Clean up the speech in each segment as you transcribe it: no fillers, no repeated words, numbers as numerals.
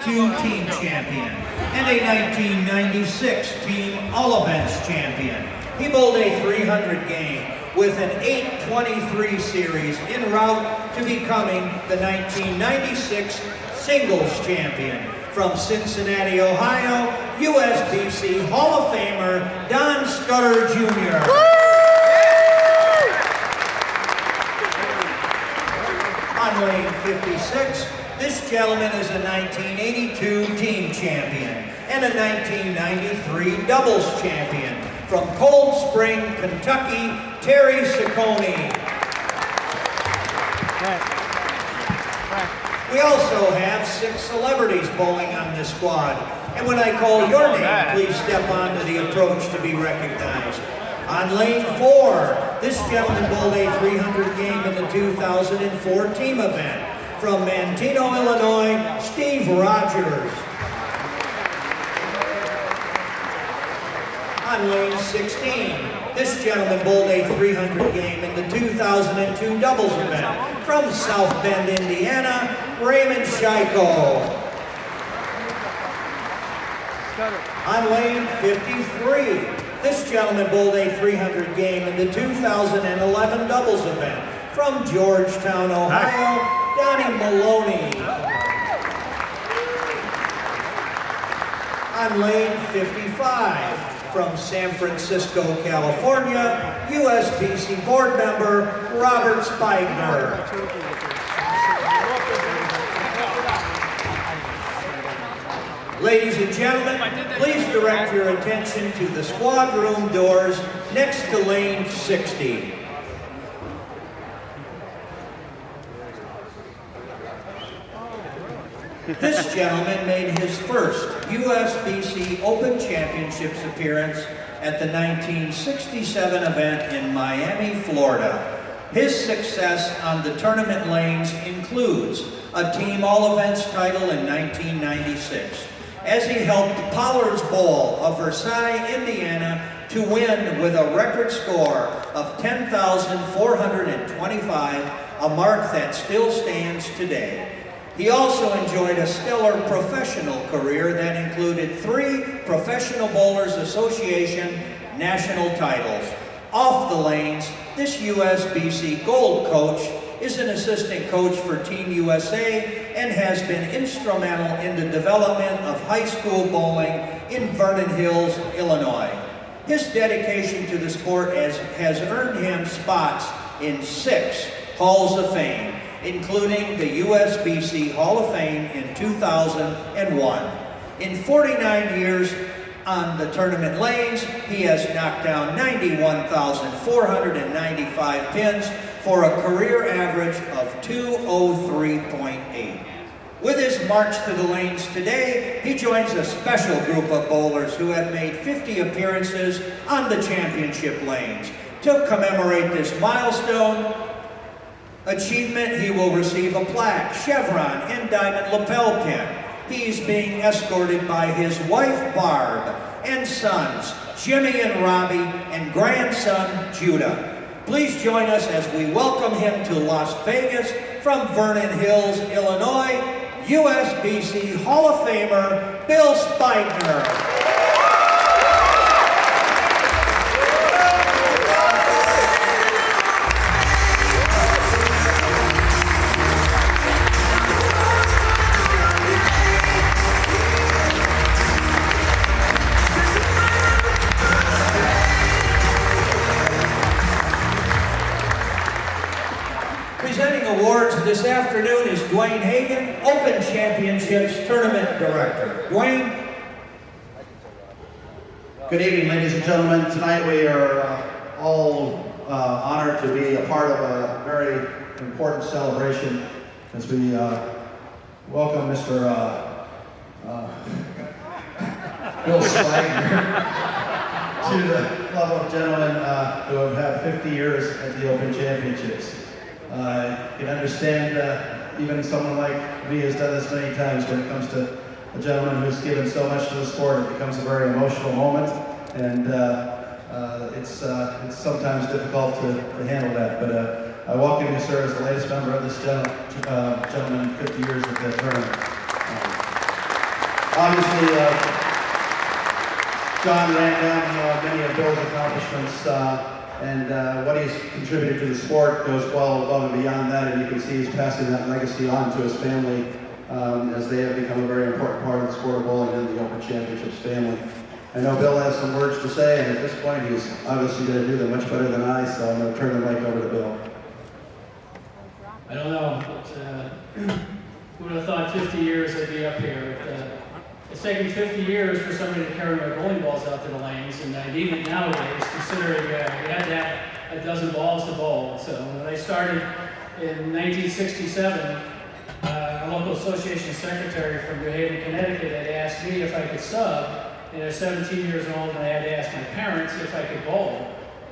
team champion and a 1996 team all-events champion. He bowled a 300 game with an 823 series en route to becoming the 1996 singles champion. From Cincinnati, Ohio, USBC Hall of Famer Don Scudder Jr. On lane 56, this gentleman is a 1982 team champion and a 1993 doubles champion. From Cold Spring, Kentucky, Terry Ciccone. We also have 6 celebrities bowling on this squad. And when I call your name, please step onto the approach to be recognized. On lane 4, this gentleman bowled a 300 game in the 2004 team event. From Manteno, Illinois, Steve Rogers. On lane 16, this gentleman bowled a 300 game in the 2002 doubles event. From South Bend, Indiana, Raymond Scheiko. On lane 53, this gentleman bowled a 300 game in the 2011 doubles event. From Georgetown, Ohio, Donnie Maloney. On lane 55, from San Francisco, California, USBC board member Robert Spigner. Ladies and gentlemen, please direct your attention to the squad room doors next to lane 60. This gentleman made his first USBC Open Championships appearance at the 1967 event in Miami, Florida. His success on the tournament lanes includes a team all-events title in 1996, as he helped Pollard's Bowl of Versailles, Indiana, to win with a record score of 10,425, a mark that still stands today. He also enjoyed a stellar professional career that included 3 Professional Bowlers Association national titles. Off the lanes, this USBC Gold coach is an assistant coach for Team USA and has been instrumental in the development of high school bowling in Vernon Hills, Illinois. His dedication to the sport has earned him spots in 6 Halls of Fame, including the USBC Hall of Fame in 2001. In 49 years on the tournament lanes, he has knocked down 91,495 pins for a career average of 203.8. With his march to the lanes today, he joins a special group of bowlers who have made 50 appearances on the championship lanes. To commemorate this milestone achievement, he will receive a plaque, chevron, and diamond lapel pin. He's being escorted by his wife, Barb, and sons, Jimmy and Robbie, and grandson, Judah. Please join us as we welcome him to Las Vegas from Vernon Hills, Illinois, USBC Hall of Famer, Bill Spigner. Presenting awards this afternoon is Dwayne Hagan, Open Championships Tournament Director. Dwayne? Good evening, ladies and gentlemen. Tonight we are all honored to be a part of a very important celebration as we welcome Mr. Bill Spigner to the club of gentlemen who have had 50 years at the Open Championships. You can understand even someone like me has done this many times when it comes to a gentleman who's given so much to the sport. It becomes a very emotional moment, and it's sometimes difficult to handle that. But I welcome you, sir, as the latest member of this gentleman, 50 years at the tournament. Obviously, John ran down many of Bill's accomplishments, and what he's contributed to the sport goes well above and beyond that, and you can see he's passing that legacy on to his family as they have become a very important part of the sport of bowling and the Open Championships family. I know Bill has some words to say, and at this point he's obviously going to do them much better than I, so I'm going to turn the mic over to Bill. I don't know, but who would have thought 50 years I'd be up here? It's taken 50 years for somebody to carry my bowling balls out to the lanes, and even nowadays, considering you had to have a dozen balls to bowl. So when I started in 1967, a local association secretary from New Haven, Connecticut had asked me if I could sub, and I was 17 years old, and I had to ask my parents if I could bowl.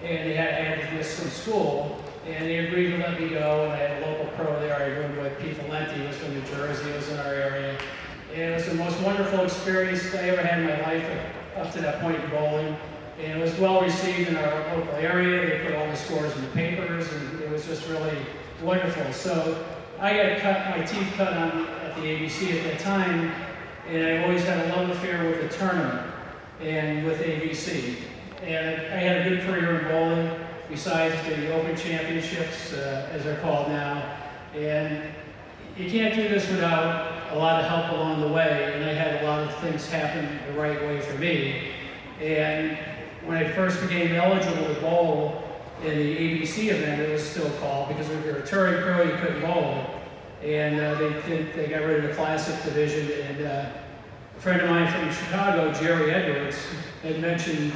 And I had to miss from school, and they agreed to let me go, and I had a local pro there. I roomed with Pete Valenti, who was from New Jersey, he was in our area. And it was the most wonderful experience I ever had in my life up to that point in bowling. And it was well received in our local area. They put all the scores in the papers, and it was just really wonderful. So I got my teeth cut on at the ABC at that time, and I always had a love affair with the tournament and with ABC. And I had a good career in bowling, besides the Open Championships, as they're called now. And you can't do this without a lot of help along the way, and I had a lot of things happen the right way for me. And when I first became eligible to bowl in the ABC event, it was still called, because if you're a touring pro, you couldn't bowl. And they got rid of the classic division, and a friend of mine from Chicago, Jerry Edwards, had mentioned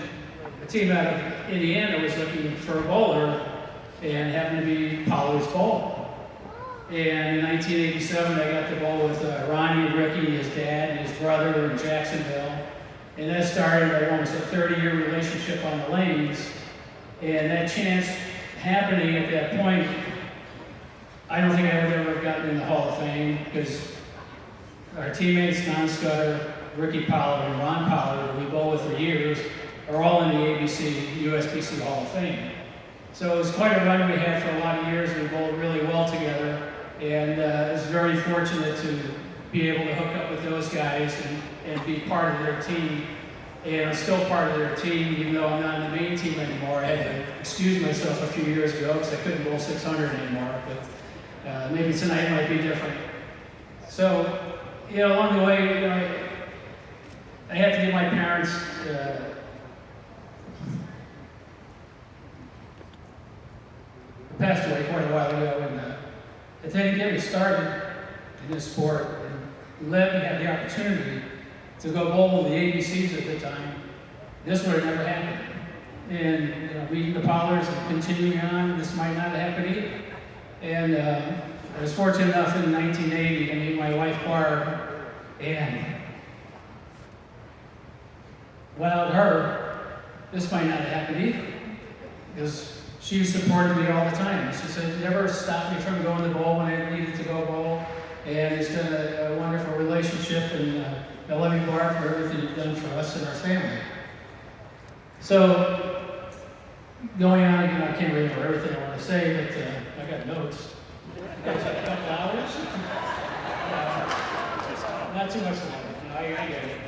a team out of Indiana was looking for a bowler, and happened to be Pollard's bowl. And in 1987, I got to bowl with Ronnie and Ricky, his dad, and his brother in Jacksonville. And that started almost a 30-year relationship on the lanes. And that chance happening at that point, I don't think I would ever have gotten in the Hall of Fame, because our teammates, Don Scudder, Ricky Pollard, and Ron Pollard, who we bowled with for years, are all in the USBC Hall of Fame. So it was quite a run we had for a lot of years. We bowled really well together, and I was very fortunate to be able to hook up with those guys and be part of their team. And I'm still part of their team, even though I'm not in the main team anymore. I had to excuse myself a few years ago because I couldn't bowl 600 anymore, but maybe tonight might be different. So, along the way, I had to give my parents passed away quite a while ago, and they didn't get me started in this sport, and let me have the opportunity to go bowl with the ABCs at the time. This would have never happened. And meeting the Pollards and continuing on, this might not happen either. And I was fortunate enough in 1980 to meet my wife Barb, and without her, this might not have happened either. Because she supported me all the time. She said, never stopped me from going to bowl when I needed to go bowl. And it's been a wonderful relationship, and I love you, Barb, for everything you've done for us and our family. So, going on, I can't remember everything I want to say, but I got notes. You guys have a couple hours? Not too much longer. I get it.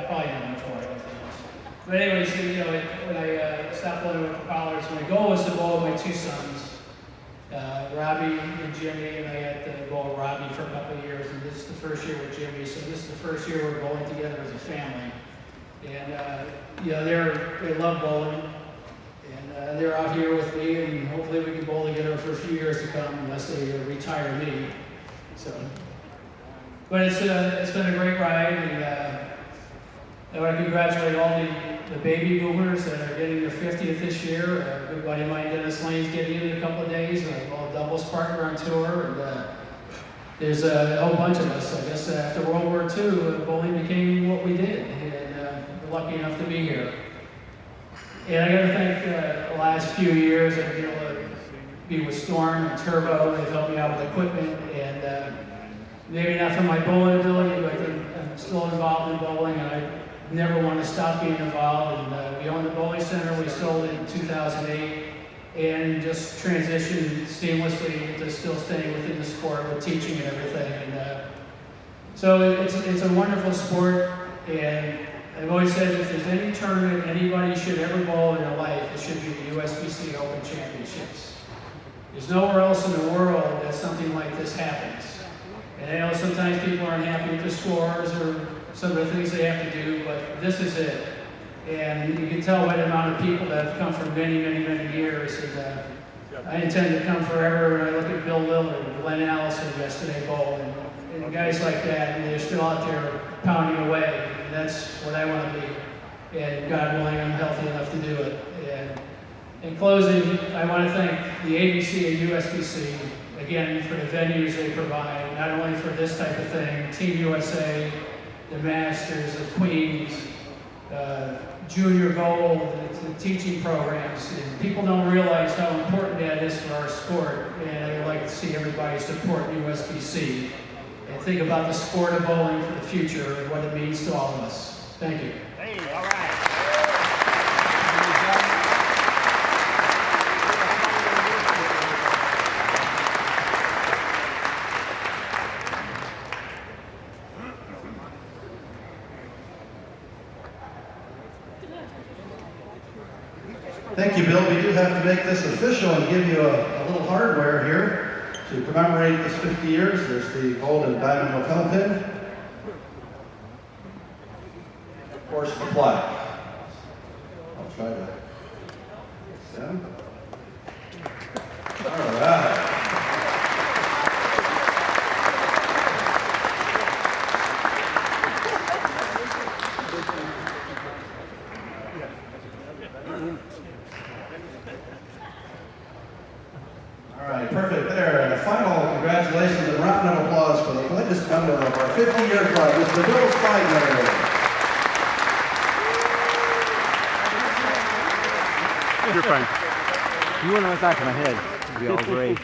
Probably not much more. But anyways, when I stopped bowling with the Pollards, my goal was to bowl with my two sons, Robbie and Jimmy, and I had to bowl with Robbie for a couple of years, and this is the first year with Jimmy, so this is the first year we're bowling together as a family. And they love bowling, and they're out here with me, and hopefully we can bowl together for a few years to come, unless they retire me. So, but it's been a great ride, and I want to congratulate all the baby boomers that are getting their 50th this year. A good buddy of mine, Dennis Lane's getting it in a couple of days. I'm a doubles partner on tour, and there's a whole bunch of us. I guess after World War II, bowling became what we did, and we're lucky enough to be here. And I got to thank the last few years I've been able to be with Storm and Turbo. They've helped me out with equipment, and maybe not for my bowling ability, but I'm still involved in bowling, and I never want to stop being involved. And we own the bowling center. We sold it in 2008, and just transitioned seamlessly into still staying within the sport with teaching and everything. And so it's a wonderful sport, and I've always said if there's any tournament anybody should ever bowl in their life, it should be the USBC Open Championships. There's nowhere else in the world that something like this happens. And I know sometimes people aren't happy with the scores or some of the things they have to do, but this is it. And you can tell by the amount of people that have come for many, many, many years. And I intend to come forever. And I look at Bill Lillard and Glenn Allison yesterday bowl, and guys like that, and they're still out there pounding away. And that's what I want to be. And God willing, I'm healthy enough to do it. And in closing, I want to thank the ABC and USBC, again, for the venues they provide, not only for this type of thing, Team USA, the Masters, the Queens, Junior Gold, the teaching programs. And people don't realize how important that is for our sport, and I would like to see everybody support USBC and think about the sport of bowling for the future and what it means to all of us. Thank you. Hey, all right. Thank you, Bill. We do have to make this official and give you a little hardware here to commemorate this 50 years. There's the gold and diamond lapel pin. Of course, the plaque. I'll try to. Yeah. All right. All right, perfect there. And a final congratulations and round of applause for the latest member of our 50-year club, Mr. Bill Spigner. You're fine. You went on the back of my head. It'd be all great.